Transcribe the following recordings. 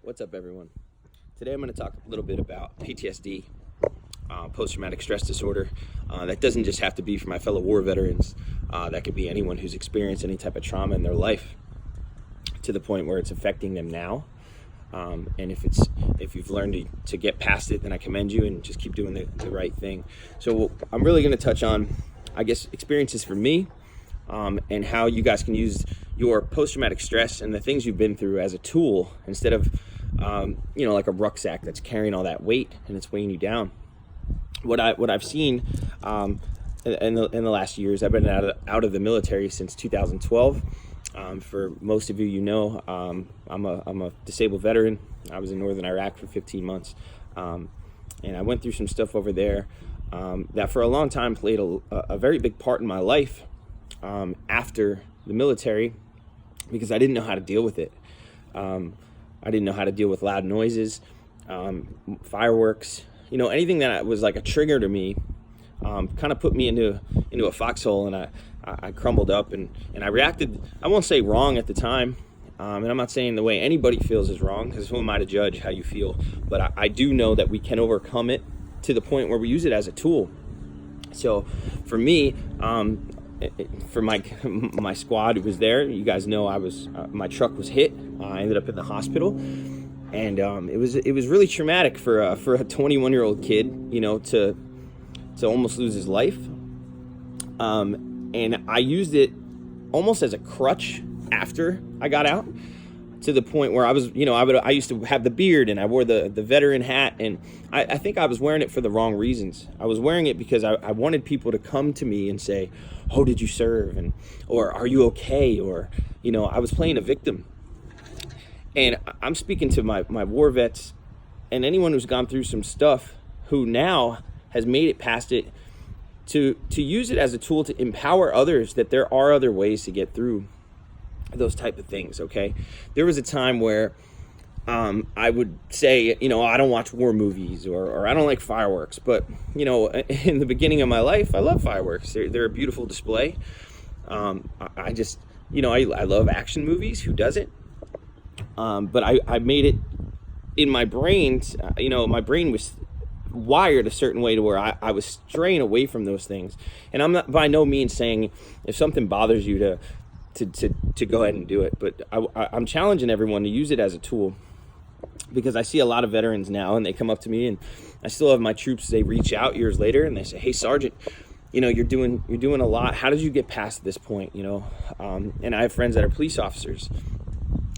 What's up, everyone? Today I'm going to talk a little bit about PTSD, post-traumatic stress disorder. That doesn't just have to be for my fellow war veterans. That could be anyone who's experienced any type of trauma in their life to the point where it's affecting them now. And if you've learned to get past it, then I commend you and just keep doing the right thing. So I'm really going to touch on, I guess, experiences for me, and how you guys can use your post-traumatic stress and the things you've been through as a tool instead of like a rucksack that's carrying all that weight and it's weighing you down. What I've seen in the last years, I've been out of the military since 2012. For most of you, I'm a disabled veteran. I was in northern Iraq for 15 months, and I went through some stuff over there that for a long time played a very big part in my life after the military, because I didn't know how to deal with it. I didn't know how to deal with loud noises, fireworks, anything that was like a trigger to me, kind of put me into a foxhole, and I crumbled up and I reacted, I won't say wrong at the time, and I'm not saying the way anybody feels is wrong, because who am I to judge how you feel, but I do know that we can overcome it to the point where we use it as a tool. So for me, for my squad who was there, you guys know my truck was hit. I ended up in the hospital, and it was really traumatic for a 21-year-old kid, to almost lose his life. And I used it almost as a crutch after I got out, to the point where I was, I used to have the beard and I wore the veteran hat, and I think I was wearing it for the wrong reasons. I was wearing it because I wanted people to come to me and say, "Oh, did you serve?" or "Are you okay?" Or, I was playing a victim. And I'm speaking to my war vets and anyone who's gone through some stuff, who now has made it past it, to use it as a tool to empower others that there are other ways to get through those type of things. Okay, there was a time where I would say, I don't watch war movies, or I don't like fireworks, but in the beginning of my life, I love fireworks. They're a beautiful display. I just, I love action movies. Who doesn't? But I made it in my brain. My brain was wired a certain way to where I was straying away from those things. And I'm not by no means saying if something bothers you to go ahead and do it, but I'm challenging everyone to use it as a tool, because I see a lot of veterans now, and they come up to me, and I still have my troops, they reach out years later and they say, "Hey, Sergeant, you're doing a lot. How did you get past this point?" And I have friends that are police officers.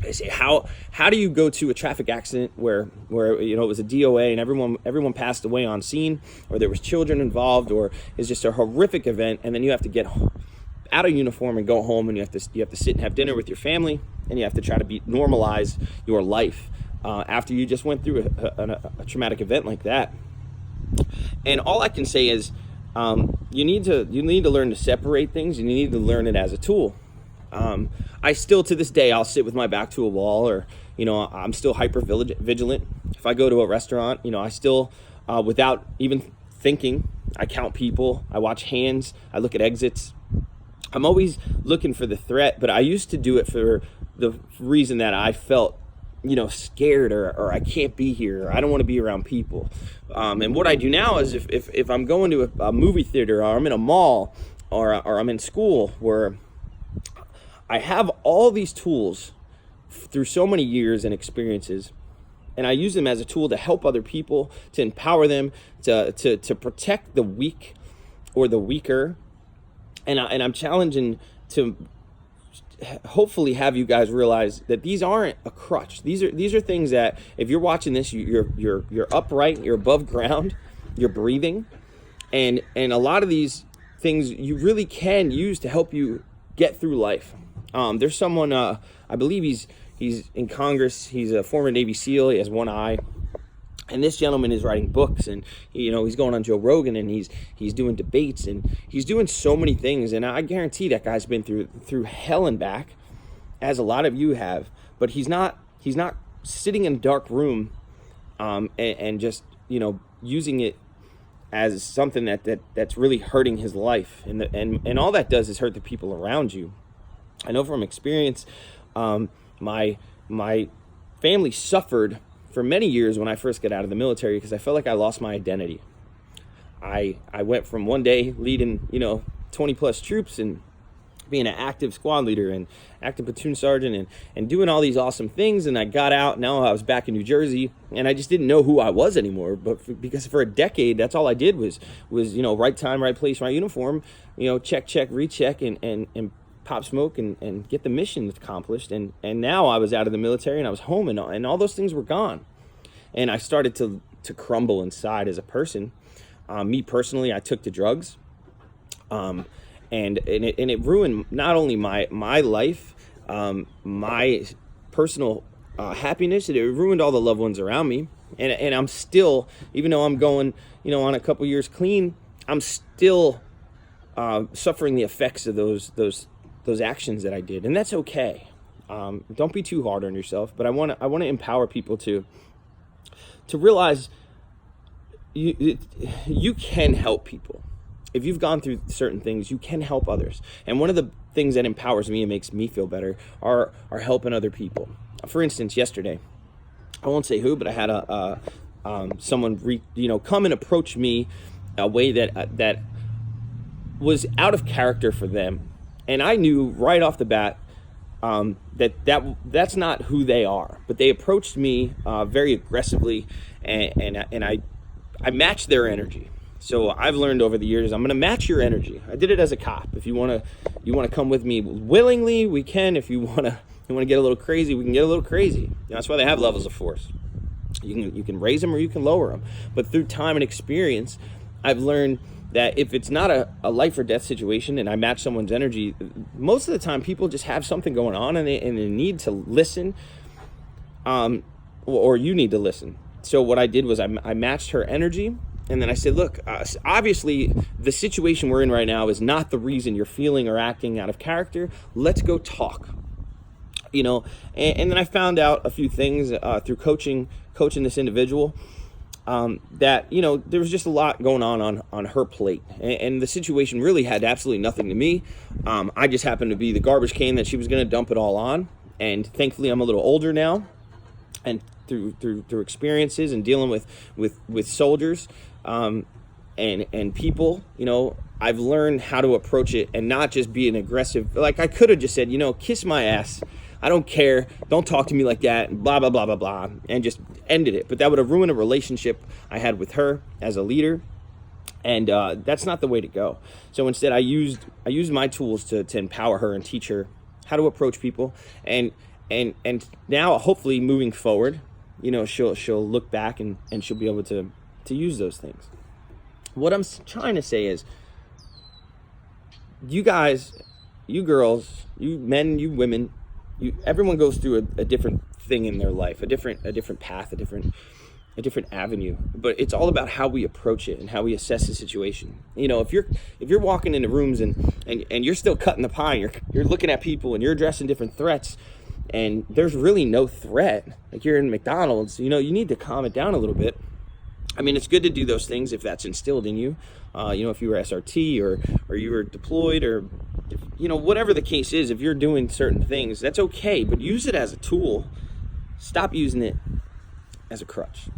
They say, how do you go to a traffic accident where it was a DOA and everyone passed away on scene, or there was children involved, or it's just a horrific event, and then you have to get out of uniform and go home, and you have to sit and have dinner with your family, and you have to try to normalize your life after you just went through a traumatic event like that. And all I can say is, you need to learn to separate things, and you need to learn it as a tool. I still, to this day, I'll sit with my back to a wall, or I'm still hyper vigilant. If I go to a restaurant, I still, without even thinking, I count people, I watch hands, I look at exits. I'm always looking for the threat, but I used to do it for the reason that I felt, scared, or I can't be here, or I don't want to be around people. And what I do now is, if I'm going to a movie theater, or I'm in a mall, or I'm in school, where I have all these tools through so many years and experiences, and I use them as a tool to help other people, to empower them, to protect the weak or the weaker. And I'm challenging to hopefully have you guys realize that these aren't a crutch. These are things that, if you're watching this, you're upright, you're above ground, you're breathing, and a lot of these things you really can use to help you get through life. There's someone, I believe he's in Congress. He's a former Navy SEAL. He has one eye. And this gentleman is writing books, and he's going on Joe Rogan, and he's doing debates, and he's doing so many things. And I guarantee that guy's been through hell and back, as a lot of you have. But he's not sitting in a dark room, and just using it as something that's really hurting his life. And all that does is hurt the people around you. I know from experience, my family suffered for many years when I first got out of the military because I felt like I lost my identity. I went from one day leading, 20 plus troops and being an active squad leader and active platoon sergeant and doing all these awesome things. And I got out. Now I was back in New Jersey and I just didn't know who I was anymore. But because for a decade, that's all I did was right time, right place, right uniform, check, recheck and pop smoke and get the mission accomplished. And now I was out of the military and I was home and all those things were gone. And I started to crumble inside as a person. Me personally, I took to drugs. And it ruined not only my life, my personal happiness. It ruined all the loved ones around me. And I'm still, even though I'm going, on a couple years clean, I'm still suffering the effects of those actions that I did, and that's okay. Don't be too hard on yourself. But I want to empower people to realize you can help people. If you've gone through certain things, you can help others. And one of the things that empowers me and makes me feel better are helping other people. For instance, yesterday, I won't say who, but I had someone come and approach me a way that was out of character for them, and I knew right off the bat that's not who they are. But they approached me very aggressively, and I matched their energy. So I've learned over the years, I'm going to match your energy. I did it as a cop. If you want to come with me willingly, we can. If you want to get a little crazy, we can get a little crazy. That's why they have levels of force. You can raise them or you can lower them. But through time and experience, I've learned that if it's not a life or death situation and I match someone's energy, most of the time people just have something going on and they need to listen, or you need to listen. So what I did was I matched her energy. And then I said, look, obviously the situation we're in right now is not the reason you're feeling or acting out of character. Let's go talk. And then I found out a few things through coaching this individual, that, there was just a lot going on her plate. And the situation really had absolutely nothing to me. I just happened to be the garbage can that she was going to dump it all on. And thankfully I'm a little older now. And through experiences and dealing with soldiers, and people, I've learned how to approach it and not just be an aggressive. Like I could have just said, kiss my ass. I don't care. Don't talk to me like that. And blah, blah, blah, blah, blah. And just ended it. But that would have ruined a relationship I had with her as a leader. And that's not the way to go. So instead I used my tools to empower her and teach her how to approach people. And now hopefully moving forward, she'll look back and she'll be able to use those things. What I'm trying to say is, you guys, you girls, you men, you women, everyone goes through a different thing in their life, a different path, a different avenue. But it's all about how we approach it and how we assess the situation. If you're walking into rooms and you're still cutting the pie, you're looking at people and you're addressing different threats, and there's really no threat, like you're in McDonald's, you need to calm it down a little bit. I mean, it's good to do those things if that's instilled in you. If you were SRT or you were deployed or, whatever the case is, if you're doing certain things, that's okay, but use it as a tool. Stop using it as a crutch.